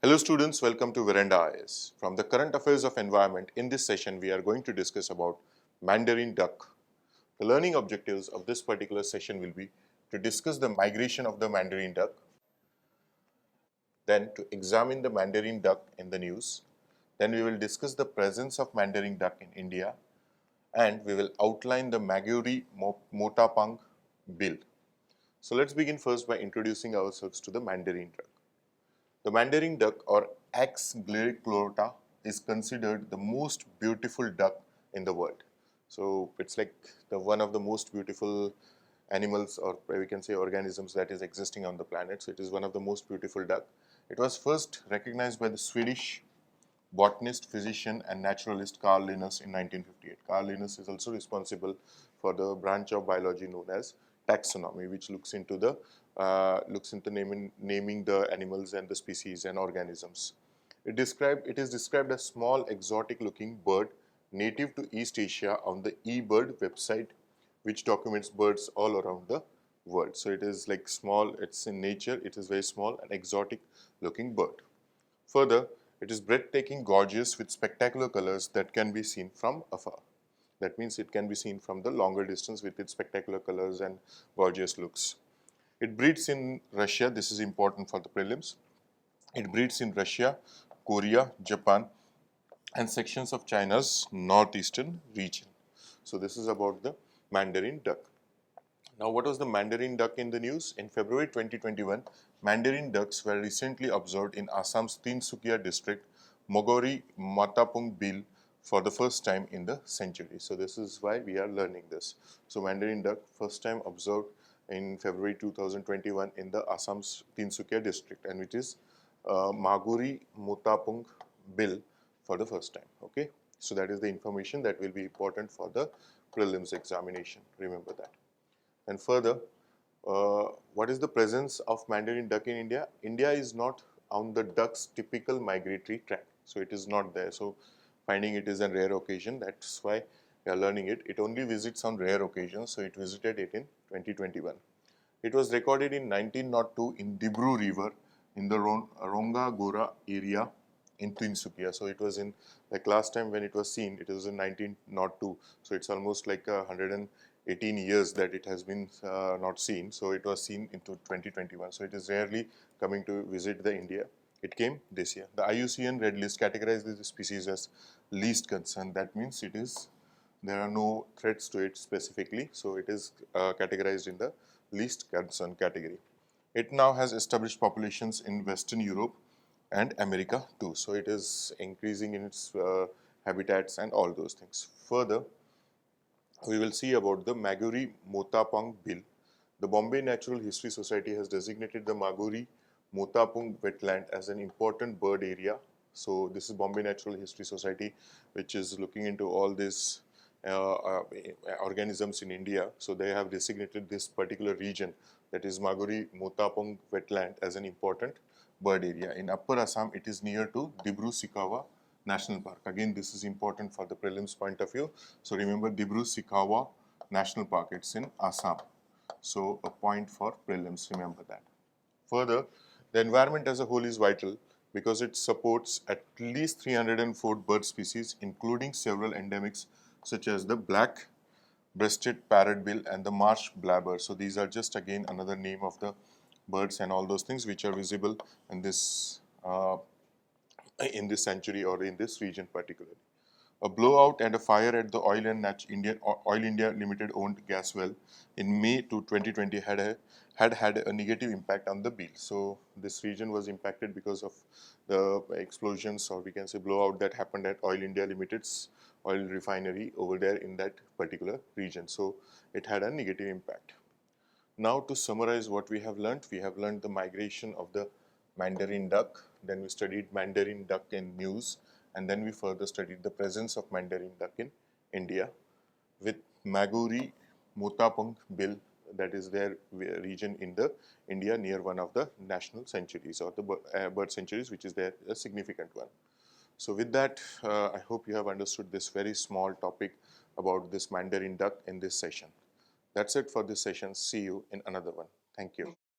Hello students, welcome to Veranda IAS. From the current affairs of environment, in this session we are going to discuss about Mandarin duck. The learning objectives of this particular session will be to discuss the migration of the Mandarin duck, then to examine the Mandarin duck in the news, then we will discuss the presence of Mandarin duck in India, and we will outline the Maguri Motapang bill. So let's begin first by introducing ourselves to the Mandarin duck. The Mandarin duck or Ax glyclota is considered the most beautiful duck in the world. So it's like one of the most beautiful animals, or we can say organisms, that is existing on the planet. So it is one of the most beautiful duck. It was first recognized by the Swedish botanist, physician and naturalist Carl Linnaeus in 1958. Carl Linnaeus is also responsible for the branch of biology known as taxonomy, which looks into naming the animals and the species and organisms. It is described as small exotic looking bird native to East Asia on the eBird website, which documents birds all around the world. So it is like small, it's in nature, it is very small and exotic looking bird. Further, it is breathtaking, gorgeous with spectacular colors that can be seen from afar. That means it can be seen from the longer distance with its spectacular colors and gorgeous looks. It breeds in Russia. This is important for the prelims. It breeds in Russia, Korea, Japan and sections of China's northeastern region. So this is about the Mandarin duck. Now, what was the Mandarin duck in the news? In February 2021, Mandarin ducks were recently observed in Assam's Tinsukia district, Mogori Matapung Bill, for the first time in the century. So this is why we are learning this. So Mandarin duck first time observed in February 2021 in the Assam's Tinsukia district, and which is Maguri Mutapung Bill for the first time. Okay, so that is the information that will be important for the prelims examination. Remember that. And further, what is the presence of Mandarin duck in India? India is not on the duck's typical migratory track, so it is not there. So finding it is a rare occasion. That's why we are learning it. It only visits on rare occasions, so it visited it in 2021. It was recorded in 1902 in Dibru River in the Ronga Gora area in Tinsukia. So it was in, like last time when it was seen, it was in 1902. So it's almost like 118 years that it has been not seen. So it was seen into 2021. So it is rarely coming to visit the India. It came this year. The IUCN Red List categorized this species as least concern. That means there are no threats to it specifically. So it is categorized in the least concern category. It now has established populations in Western Europe and America too. So it is increasing in its habitats and all those things. Further, we will see about the Maguri Motapang Bill. The Bombay Natural History Society has designated the Maguri Motapung wetland as an important bird area. So this is Bombay Natural History Society, which is looking into all these organisms in India. So they have designated this particular region, that is Maguri Motapung wetland, as an important bird area. In Upper Assam, it is near to Dibru Sikawa National Park. Again, this is important for the prelims point of view. So remember Dibru Sikawa National Park, it's in Assam. So a point for prelims, remember that. Further, the environment as a whole is vital because it supports at least 304 bird species, including several endemics such as the black-breasted parrotbill and the marsh blabber. So these are just again another name of the birds and all those things which are visible in this century or in this region particularly. A blowout and a fire at the Oil India Limited owned gas well in May 2020 had a negative impact on the bill. So this region was impacted because of the explosions, or we can say blowout, that happened at Oil India Limited's oil refinery over there in that particular region. So it had a negative impact. Now to summarize what we have learned the migration of the Mandarin duck, then we studied Mandarin duck in news, and then we further studied the presence of Mandarin duck in India with Maguri Motapung Bill, that is their region in the India near one of the national sanctuaries or the bird sanctuaries, which is there a significant one. So with that, I hope you have understood this very small topic about this Mandarin duck in this session. That's it for this session. See you in another one. Thank you.